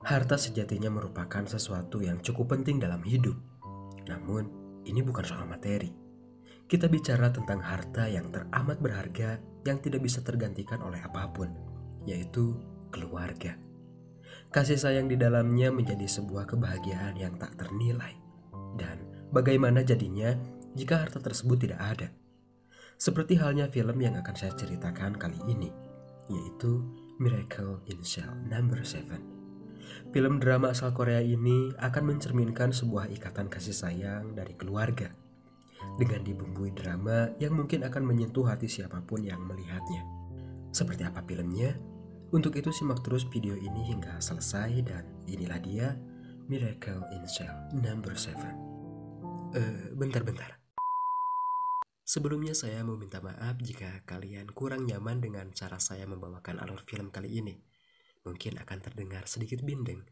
Harta sejatinya merupakan sesuatu yang cukup penting dalam hidup. Namun, ini bukan soal materi. Kita bicara tentang harta yang teramat berharga yang tidak bisa tergantikan oleh apapun, yaitu keluarga. Kasih sayang di dalamnya menjadi sebuah kebahagiaan yang tak ternilai. Dan bagaimana jadinya jika harta tersebut tidak ada? Seperti halnya film yang akan saya ceritakan kali ini, yaitu Miracle in Cell Number 7. Film drama asal Korea ini akan mencerminkan sebuah ikatan kasih sayang dari keluarga dengan dibumbui drama yang mungkin akan menyentuh hati siapapun yang melihatnya. Seperti apa filmnya? Untuk itu simak terus video ini hingga selesai dan inilah dia Miracle in Cell Number 7. Bentar. Sebelumnya saya mau minta maaf jika kalian kurang nyaman dengan cara saya membawakan alur film kali ini. Mungkin akan terdengar sedikit bindeng.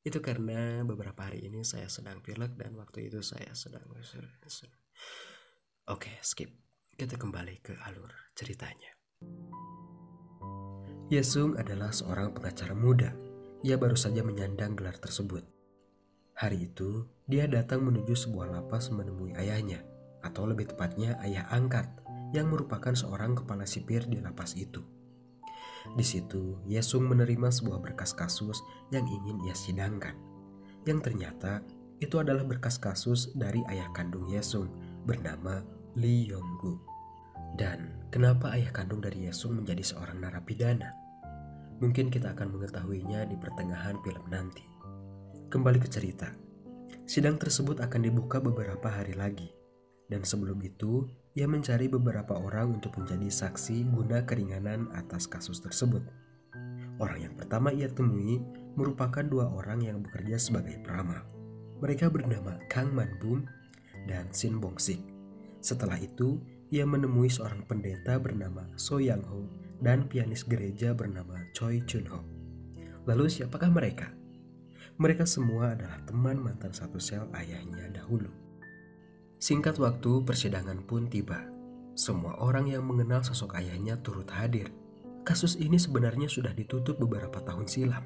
Itu karena beberapa hari ini saya sedang pilek dan waktu itu saya sedang... Oke, skip. Kita kembali ke alur ceritanya. Yesung adalah seorang pengacara muda. Ia baru saja menyandang gelar tersebut. Hari itu, dia datang menuju sebuah lapas menemui ayahnya, atau lebih tepatnya ayah angkat, yang merupakan seorang kepala sipir di lapas itu. Di situ, Yesung menerima sebuah berkas kasus yang ingin ia sidangkan. Yang ternyata itu adalah berkas kasus dari ayah kandung Yesung bernama Lee Yong-gu. Dan kenapa ayah kandung dari Yesung menjadi seorang narapidana? Mungkin kita akan mengetahuinya di pertengahan film nanti. Kembali ke cerita. Sidang tersebut akan dibuka beberapa hari lagi. Dan sebelum itu, ia mencari beberapa orang untuk menjadi saksi guna keringanan atas kasus tersebut. Orang yang pertama ia temui merupakan dua orang yang bekerja sebagai peramal. Mereka bernama Kang Man-bum dan Shin Bong-sik. Setelah itu, ia menemui seorang pendeta bernama So Yang-ho dan pianis gereja bernama Choi Chun-ho. Lalu siapakah mereka? Mereka semua adalah teman mantan satu sel ayahnya dahulu. Singkat waktu, persidangan pun tiba. Semua orang yang mengenal sosok ayahnya turut hadir. Kasus ini sebenarnya sudah ditutup beberapa tahun silam.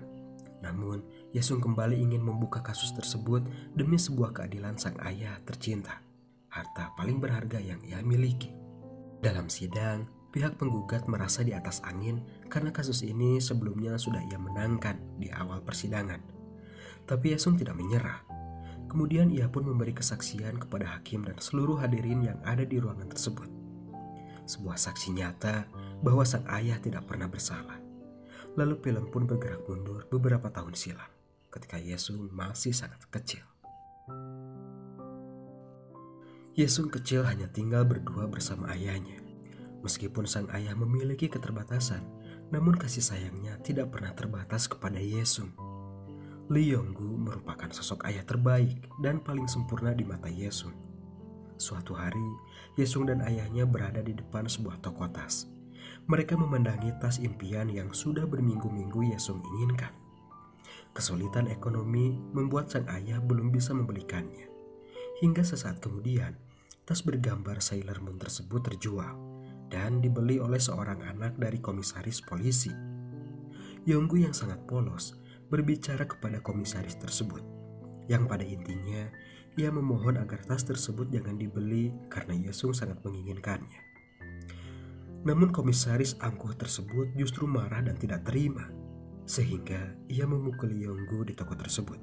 Namun, Yesung kembali ingin membuka kasus tersebut demi sebuah keadilan sang ayah tercinta, harta paling berharga yang ia miliki. Dalam sidang, pihak penggugat merasa di atas angin karena kasus ini sebelumnya sudah ia menangkan di awal persidangan. Tapi Yesung tidak menyerah. Kemudian ia pun memberi kesaksian kepada hakim dan seluruh hadirin yang ada di ruangan tersebut. Sebuah saksi nyata bahwa sang ayah tidak pernah bersalah. Lalu film pun bergerak mundur beberapa tahun silam, ketika Yesung masih sangat kecil. Yesung kecil hanya tinggal berdua bersama ayahnya. Meskipun sang ayah memiliki keterbatasan, namun kasih sayangnya tidak pernah terbatas kepada Yesung. Lee Yong-gu merupakan sosok ayah terbaik dan paling sempurna di mata Yesung. Suatu hari, Yesung dan ayahnya berada di depan sebuah toko tas. Mereka memandangi tas impian yang sudah berminggu-minggu Yesung inginkan. Kesulitan ekonomi membuat sang ayah belum bisa membelikannya. Hingga sesaat kemudian, tas bergambar Sailor Moon tersebut terjual dan dibeli oleh seorang anak dari komisaris polisi. Yonggu yang sangat polos berbicara kepada komisaris tersebut, yang pada intinya ia memohon agar tas tersebut jangan dibeli karena Yesung sangat menginginkannya. Namun komisaris angkuh tersebut justru marah dan tidak terima, sehingga ia memukuli Yonggu di toko tersebut.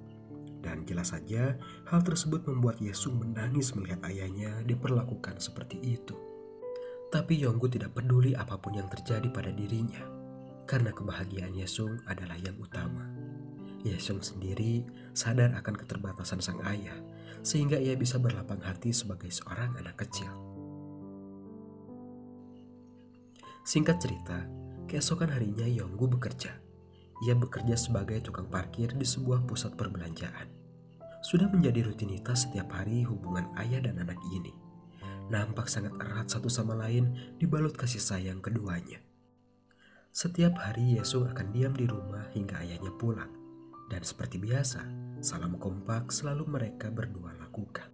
Dan jelas saja hal tersebut membuat Yesung menangis melihat ayahnya diperlakukan seperti itu. Tapi Yonggu tidak peduli apapun yang terjadi pada dirinya, karena kebahagiaan Yesung adalah yang utama. Yesung sendiri sadar akan keterbatasan sang ayah, sehingga ia bisa berlapang hati sebagai seorang anak kecil. Singkat cerita, keesokan harinya Yonggu bekerja. Ia bekerja sebagai tukang parkir di sebuah pusat perbelanjaan. Sudah menjadi rutinitas setiap hari hubungan ayah dan anak ini. Nampak sangat erat satu sama lain dibalut kasih sayang keduanya. Setiap hari Yesung akan diam di rumah hingga ayahnya pulang. Dan seperti biasa, salam kompak selalu mereka berdua lakukan.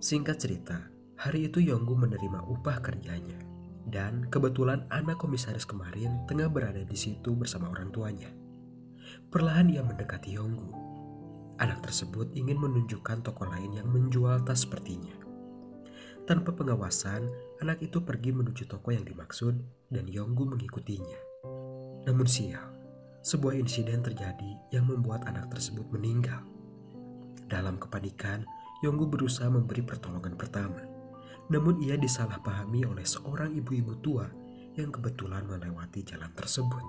Singkat cerita, hari itu Yonggu menerima upah kerjanya. Dan kebetulan anak komisaris kemarin tengah berada di situ bersama orang tuanya. Perlahan ia mendekati Yonggu. Anak tersebut ingin menunjukkan toko lain yang menjual tas sepertinya. Tanpa pengawasan, anak itu pergi menuju toko yang dimaksud dan Yonggu mengikutinya. Namun sial, sebuah insiden terjadi yang membuat anak tersebut meninggal. Dalam kepanikan, Yonggu berusaha memberi pertolongan pertama. Namun ia disalahpahami oleh seorang ibu-ibu tua yang kebetulan melewati jalan tersebut.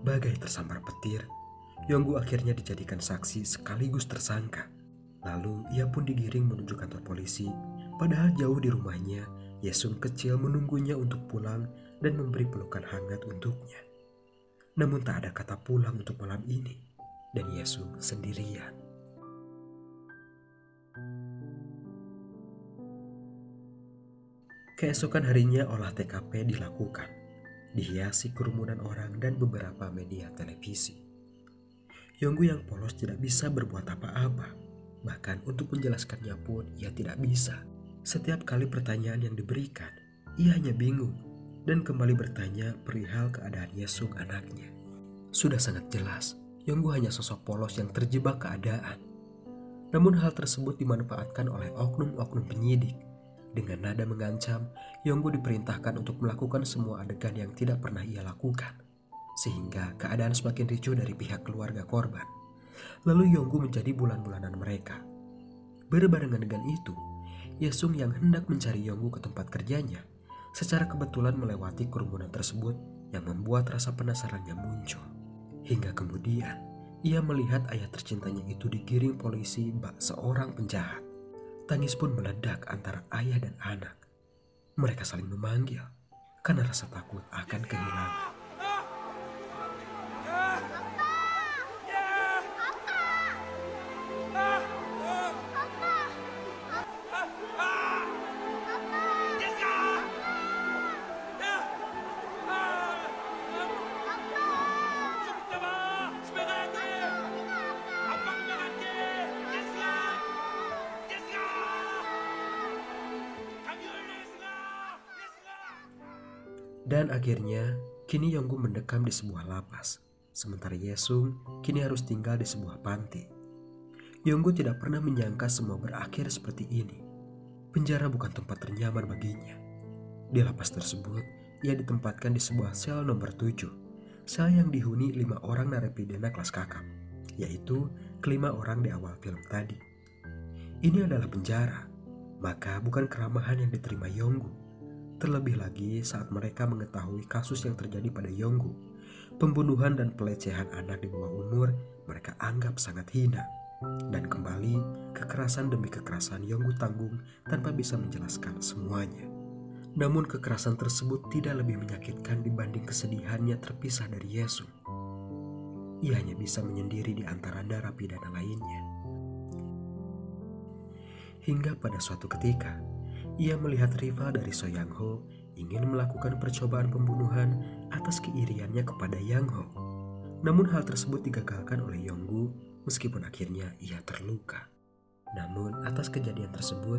Bagai tersambar petir, Yonggu akhirnya dijadikan saksi sekaligus tersangka. Lalu ia pun digiring menuju kantor polisi, padahal jauh di rumahnya, Yesung kecil menunggunya untuk pulang dan memberi pelukan hangat untuknya. Namun tak ada kata pulang untuk malam ini, dan Yesung sendirian. Keesokan harinya olah TKP dilakukan, dihiasi kerumunan orang dan beberapa media televisi. Yonggu yang polos tidak bisa berbuat apa-apa, bahkan untuk menjelaskannya pun ia tidak bisa. Setiap kali pertanyaan yang diberikan, ia hanya bingung dan kembali bertanya perihal keadaan Yesung anaknya. Sudah sangat jelas, Yonggu hanya sosok polos yang terjebak keadaan. Namun hal tersebut dimanfaatkan oleh oknum-oknum penyidik. Dengan nada mengancam, Yonggu diperintahkan untuk melakukan semua adegan yang tidak pernah ia lakukan, sehingga keadaan semakin ricuh dari pihak keluarga korban. Lalu Yonggu menjadi bulan-bulanan mereka. Berbarengan dengan itu, Yesung yang hendak mencari Yonggu ke tempat kerjanya, secara kebetulan melewati kerumunan tersebut yang membuat rasa penasarannya muncul. Hingga kemudian, ia melihat ayah tercintanya itu digiring polisi bak seorang penjahat. Tangis pun meledak antara ayah dan anak. Mereka saling memanggil karena rasa takut akan kehilangan. Dan akhirnya, kini Yonggu mendekam di sebuah lapas, sementara Yesung kini harus tinggal di sebuah panti. Yonggu tidak pernah menyangka semua berakhir seperti ini. Penjara bukan tempat ternyaman baginya. Di lapas tersebut, ia ditempatkan di sebuah sel nomor 7, sel yang dihuni 5 orang narapidana kelas kakap, yaitu kelima orang di awal film tadi. Ini adalah penjara, maka bukan keramahan yang diterima Yonggu. Terlebih lagi saat mereka mengetahui kasus yang terjadi pada Yonggu, pembunuhan dan pelecehan anak di bawah umur mereka anggap sangat hina. Dan kembali, kekerasan demi kekerasan Yonggu tanggung tanpa bisa menjelaskan semuanya. Namun kekerasan tersebut tidak lebih menyakitkan dibanding kesedihannya terpisah dari Yesung. Ia hanya bisa menyendiri di antara narapidana lainnya. Hingga pada suatu ketika, ia melihat rival dari So Yang Ho ingin melakukan percobaan pembunuhan atas keiriannya kepada Yang Ho. Namun hal tersebut digagalkan oleh Yonggu meskipun akhirnya ia terluka. Namun atas kejadian tersebut,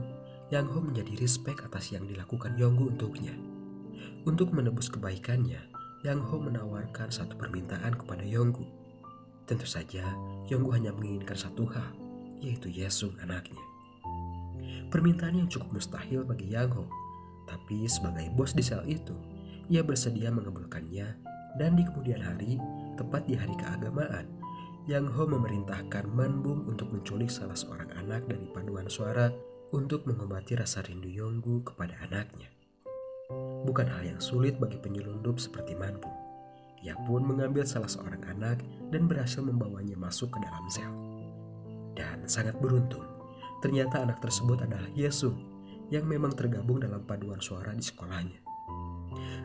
Yang Ho menjadi respek atas yang dilakukan Yonggu untuknya. Untuk menebus kebaikannya, Yang Ho menawarkan satu permintaan kepada Yonggu. Tentu saja, Yonggu hanya menginginkan satu hal, yaitu Yesung anaknya. Permintaan yang cukup mustahil bagi Yang Ho, tapi sebagai bos di sel itu, ia bersedia mengabulkannya dan di kemudian hari, tepat di hari keagamaan, Yang Ho memerintahkan Man Bum untuk menculik salah seorang anak dari paduan suara untuk mengobati rasa rindu Yonggu kepada anaknya. Bukan hal yang sulit bagi penyelundup seperti Man Bum. Ia pun mengambil salah seorang anak dan berhasil membawanya masuk ke dalam sel. Dan sangat beruntung, ternyata anak tersebut adalah Yesung yang memang tergabung dalam paduan suara di sekolahnya.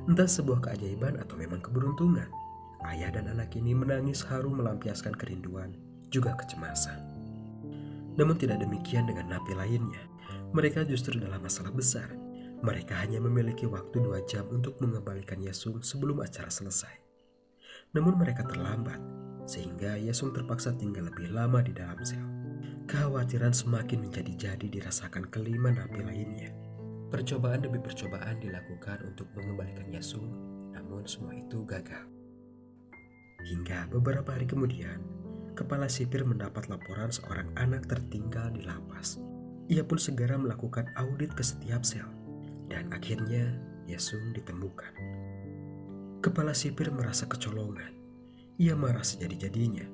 Entah sebuah keajaiban atau memang keberuntungan, ayah dan anak ini menangis haru melampiaskan kerinduan juga kecemasan. Namun tidak demikian dengan napi lainnya. Mereka justru dalam masalah besar. Mereka hanya memiliki waktu 2 jam untuk mengembalikan Yesung sebelum acara selesai. Namun mereka terlambat, sehingga Yesung terpaksa tinggal lebih lama di dalam sel. Kekhawatiran semakin menjadi-jadi dirasakan kelima napi lainnya. Percobaan demi percobaan dilakukan untuk mengembalikan Yesung, namun semua itu gagal. Hingga beberapa hari kemudian, kepala sipir mendapat laporan seorang anak tertinggal di lapas. Ia pun segera melakukan audit ke setiap sel, dan akhirnya Yesung ditemukan. Kepala sipir merasa kecolongan. Ia marah sejadi-jadinya,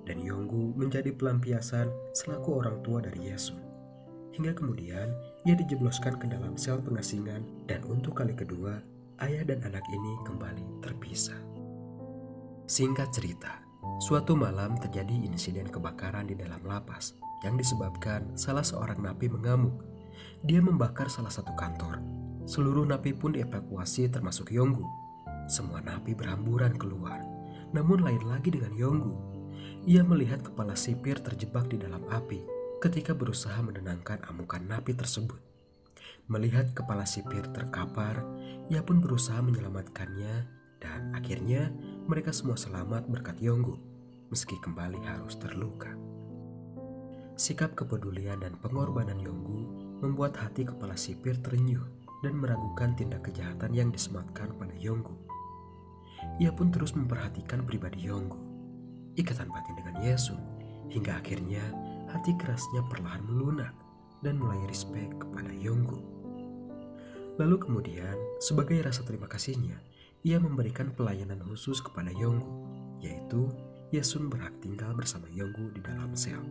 dan Yonggu menjadi pelampiasan selaku orang tua dari Yesung. Hingga kemudian ia dijebloskan ke dalam sel pengasingan, dan untuk kali kedua ayah dan anak ini kembali terpisah. Singkat cerita, suatu malam terjadi insiden kebakaran di dalam lapas yang disebabkan salah seorang napi mengamuk. Dia membakar salah satu kantor. Seluruh napi pun dievakuasi termasuk Yonggu. Semua napi berhamburan keluar. Namun lain lagi dengan Yonggu. Ia melihat kepala sipir terjebak di dalam api ketika berusaha menenangkan amukan napi tersebut. Melihat kepala sipir terkapar, ia pun berusaha menyelamatkannya, dan akhirnya mereka semua selamat berkat Yonggu, meski kembali harus terluka. Sikap kepedulian dan pengorbanan Yonggu membuat hati kepala sipir terenyuh dan meragukan tindak kejahatan yang disematkan pada Yonggu. Ia pun terus memperhatikan pribadi Yonggu, ikatan batin dengan Yesung, hingga akhirnya hati kerasnya perlahan melunak dan mulai respek kepada Yonggu. Lalu kemudian, sebagai rasa terima kasihnya, ia memberikan pelayanan khusus kepada Yonggu, yaitu Yesung berhak tinggal bersama Yonggu di dalam sel.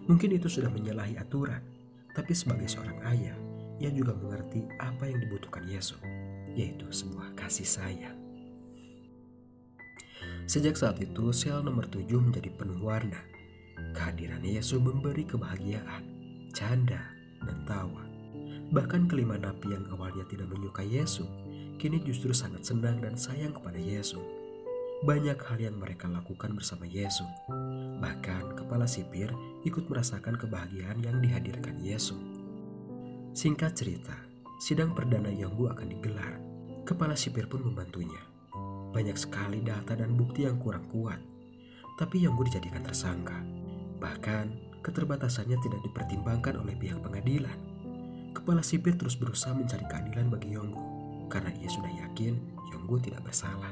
Mungkin itu sudah menyalahi aturan, tapi sebagai seorang ayah, ia juga mengerti apa yang dibutuhkan Yesung, yaitu sebuah kasih sayang. Sejak saat itu, sel nomor 7 menjadi penuh warna. Kehadiran Yesung memberi kebahagiaan, canda, dan tawa. Bahkan kelima napi yang awalnya tidak menyukai Yesung, kini justru sangat senang dan sayang kepada Yesung. Banyak hal yang mereka lakukan bersama Yesung. Bahkan kepala sipir ikut merasakan kebahagiaan yang dihadirkan Yesung. Singkat cerita, sidang perdana Yonggu akan digelar. Kepala sipir pun membantunya. Banyak sekali data dan bukti yang kurang kuat, tapi Yonggu dijadikan tersangka. Bahkan keterbatasannya tidak dipertimbangkan oleh pihak pengadilan. Kepala sipir terus berusaha mencari keadilan bagi Yonggu, karena ia sudah yakin Yonggu tidak bersalah.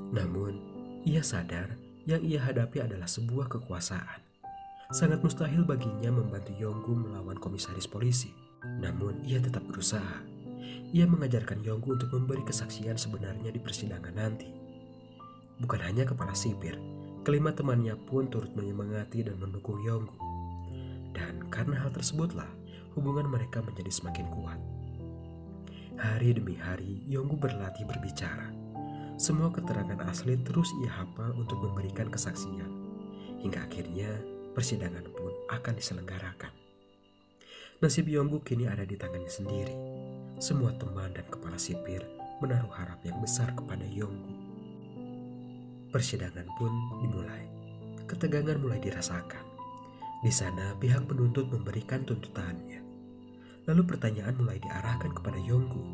Namun, ia sadar yang ia hadapi adalah sebuah kekuasaan. Sangat mustahil baginya membantu Yonggu melawan komisaris polisi. Namun, ia tetap berusaha. Ia mengajarkan Yonggu untuk memberi kesaksian sebenarnya di persidangan nanti. Bukan hanya kepala sipir, kelima temannya pun turut menyemangati dan mendukung Yonggu. Dan karena hal tersebutlah, hubungan mereka menjadi semakin kuat. Hari demi hari, Yonggu berlatih berbicara. Semua keterangan asli terus ia hafal untuk memberikan kesaksian. Hingga akhirnya, persidangan pun akan diselenggarakan. Nasib Yonggu kini ada di tangannya sendiri. Semua teman dan kepala sipir menaruh harap yang besar kepada Yonggu. Persidangan pun dimulai. Ketegangan mulai dirasakan. Di sana pihak penuntut memberikan tuntutannya. Lalu pertanyaan mulai diarahkan kepada Yonggu.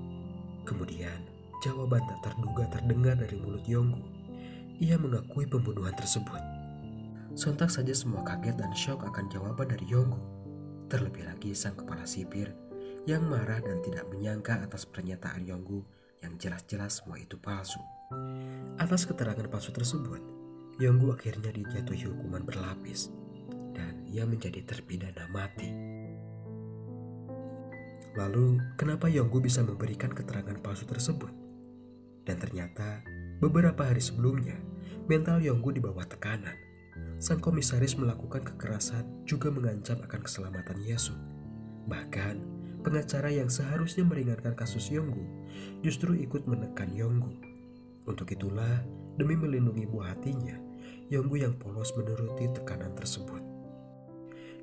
Kemudian jawaban tak terduga terdengar dari mulut Yonggu. Ia mengakui pembunuhan tersebut. Sontak saja semua kaget dan syok akan jawaban dari Yonggu. Terlebih lagi sang kepala sipir yang marah dan tidak menyangka atas pernyataan Yonggu yang jelas-jelas semua itu palsu. Atas keterangan palsu tersebut, Yonggu akhirnya dijatuhi hukuman berlapis dan ia menjadi terpidana mati. Lalu, kenapa Yonggu bisa memberikan keterangan palsu tersebut? Dan ternyata, beberapa hari sebelumnya, mental Yonggu di bawah tekanan. Sang komisaris melakukan kekerasan juga mengancam akan keselamatan Yesung. Bahkan, pengacara yang seharusnya meringankan kasus Yonggu justru ikut menekan Yonggu. Untuk itulah, demi melindungi buah hatinya, Yonggu yang polos menuruti tekanan tersebut.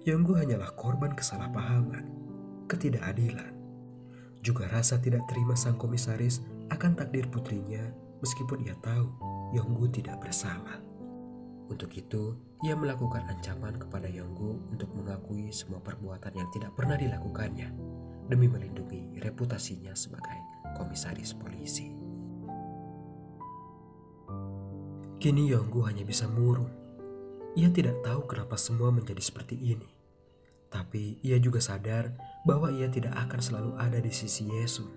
Yonggu hanyalah korban kesalahpahaman, ketidakadilan, juga rasa tidak terima sang komisaris akan takdir putrinya meskipun ia tahu Yonggu tidak bersalah. Untuk itu, ia melakukan ancaman kepada Yonggu untuk mengakui semua perbuatan yang tidak pernah dilakukannya demi melindungi reputasinya sebagai komisaris polisi. Kini Yonggu hanya bisa murung. Ia tidak tahu kenapa semua menjadi seperti ini. Tapi ia juga sadar bahwa ia tidak akan selalu ada di sisi Yesus.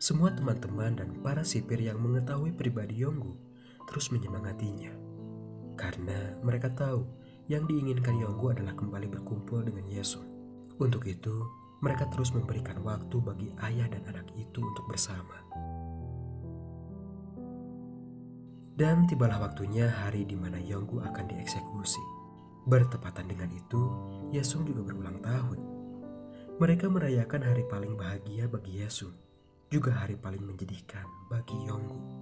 Semua teman-teman dan para sipir yang mengetahui pribadi Yonggu terus menyemangatinya. Karena mereka tahu yang diinginkan Yonggu adalah kembali berkumpul dengan Yesus. Untuk itu, mereka terus memberikan waktu bagi ayah dan anak itu untuk bersama. Dan tibalah waktunya hari di mana Yonggu akan dieksekusi. Bertepatan dengan itu, Yesung juga berulang tahun. Mereka merayakan hari paling bahagia bagi Yesung, juga hari paling menyedihkan bagi Yonggu.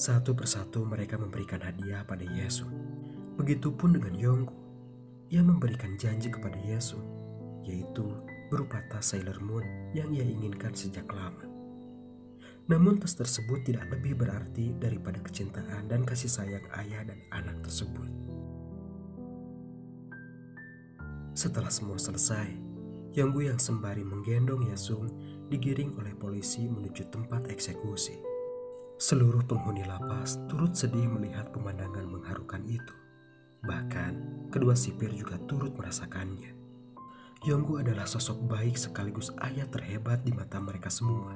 Satu persatu mereka memberikan hadiah pada Yesung. Begitupun dengan Yonggu. Ia memberikan janji kepada Yesung, yaitu berupa tas Sailor Moon yang ia inginkan sejak lama. Namun tas tersebut tidak lebih berarti daripada kecintaan dan kasih sayang ayah dan anak tersebut. Setelah semua selesai, Yonggu yang sembari menggendong Yesung digiring oleh polisi menuju tempat eksekusi. Seluruh penghuni lapas turut sedih melihat pemandangan mengharukan itu. Bahkan, kedua sipir juga turut merasakannya. Yonggu adalah sosok baik sekaligus ayah terhebat di mata mereka semua.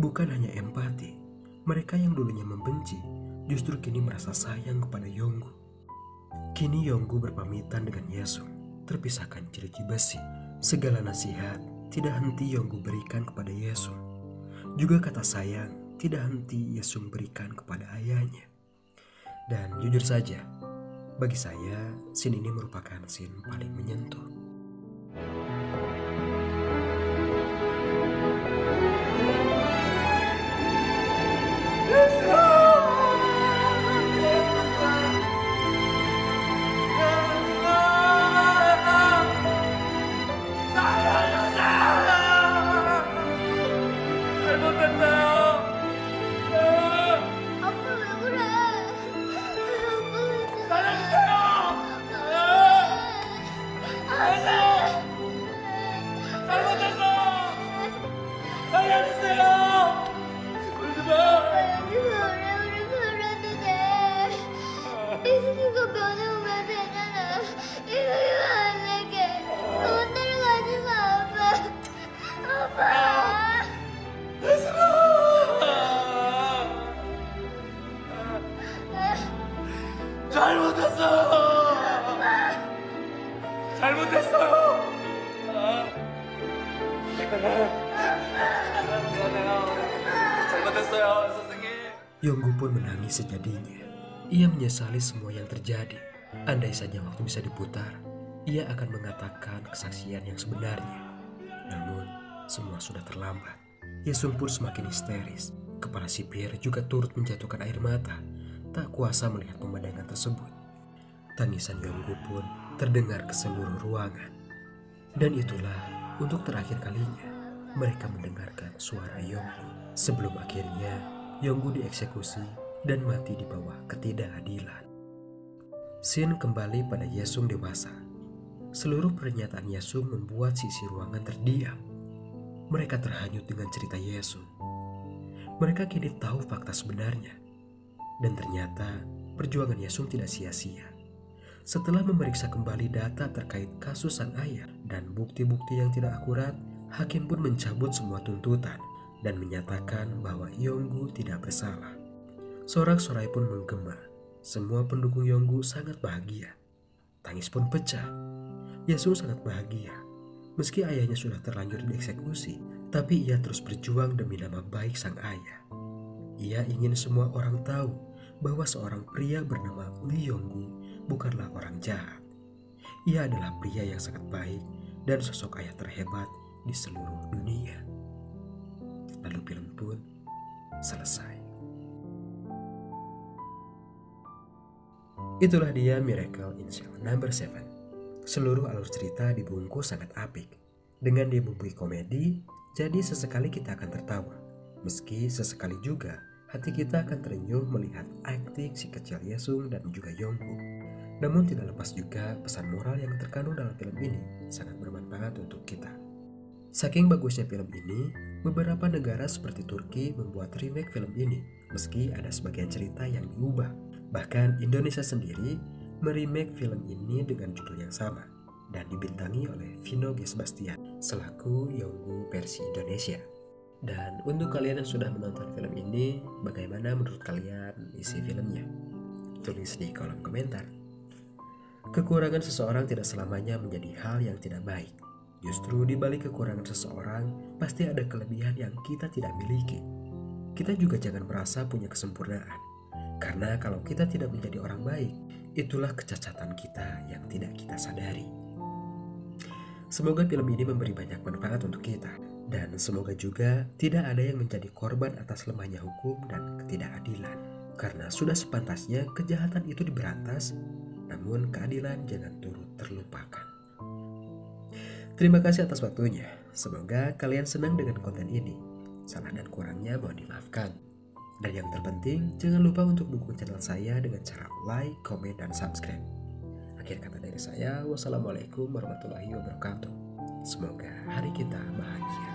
Bukan hanya empati, mereka yang dulunya membenci justru kini merasa sayang kepada Yonggu. Kini Yonggu berpamitan dengan Yesung, terpisahkan jeruji besi. Segala nasihat tidak henti Yonggu berikan kepada Yesung. Juga kata sayang tidak henti Yesung berikan kepada ayahnya. Dan jujur saja, bagi saya scene ini merupakan scene paling menyentuh. 잘못했어요. 잘못했어요, 선생님. Yonggu pun menangis sejadinya. Ia menyesali semua yang terjadi. Andai saja waktu bisa diputar, ia akan mengatakan kesaksian yang sebenarnya. Namun, semua sudah terlambat. Yesung pun semakin histeris. Kepala sipir juga turut menjatuhkan air mata, tak kuasa melihat pemandangan tersebut. Tangisan Yonggu pun terdengar ke seluruh ruangan. Dan itulah untuk terakhir kalinya mereka mendengarkan suara Yonggu. Sebelum akhirnya Yonggu dieksekusi dan mati di bawah ketidakadilan. Scene kembali pada Yesung dewasa. Seluruh pernyataan Yesung membuat sisi ruangan terdiam. Mereka terhanyut dengan cerita Yesung. Mereka kini tahu fakta sebenarnya. Dan ternyata perjuangan Yesung tidak sia-sia. Setelah memeriksa kembali data terkait kasus sang ayah dan bukti-bukti yang tidak akurat, hakim pun mencabut semua tuntutan dan menyatakan bahwa Yonggu tidak bersalah. Sorak-sorai pun menggema. Semua pendukung Yonggu sangat bahagia. Tangis pun pecah. Yesung sangat bahagia. Meski ayahnya sudah terlanjur dieksekusi, tapi ia terus berjuang demi nama baik sang ayah. Ia ingin semua orang tahu bahwa seorang pria bernama Lee Yonggu bukanlah orang jahat. Ia adalah pria yang sangat baik dan sosok ayah terhebat di seluruh dunia. Lalu film pun selesai. Itulah dia Miracle in Cell Number 7. Seluruh alur cerita dibungkus sangat apik. Dengan dibumbui komedi, jadi sesekali kita akan tertawa. Meski sesekali juga hati kita akan terenyuh melihat akting si kecil Yesung dan juga Yonggu. Namun tidak lepas juga pesan moral yang terkandung dalam film ini sangat bermanfaat untuk kita. Saking bagusnya film ini, beberapa negara seperti Turki membuat remake film ini, meski ada sebagian cerita yang diubah. Bahkan Indonesia sendiri meremake film ini dengan judul yang sama. dan dibintangi oleh Vino G. Sebastian selaku Yonggu versi Indonesia. Dan untuk kalian yang sudah menonton film ini, bagaimana menurut kalian isi filmnya? Tulis di kolom komentar. Kekurangan seseorang tidak selamanya menjadi hal yang tidak baik. Justru di balik kekurangan seseorang, pasti ada kelebihan yang kita tidak miliki. Kita juga jangan merasa punya kesempurnaan. Karena kalau kita tidak menjadi orang baik, itulah kecacatan kita yang tidak kita sadari. Semoga film ini memberi banyak manfaat untuk kita. Dan semoga juga tidak ada yang menjadi korban atas lemahnya hukum dan ketidakadilan. Karena sudah sepantasnya kejahatan itu diberantas, namun keadilan jangan turut terlupakan. Terima kasih atas waktunya. Semoga kalian senang dengan konten ini. Salah dan kurangnya mohon dimaafkan. Dan yang terpenting, jangan lupa untuk dukung channel saya dengan cara like, komen, dan subscribe. Akhir kata dari saya, wassalamualaikum warahmatullahi wabarakatuh. Semoga hari kita bahagia.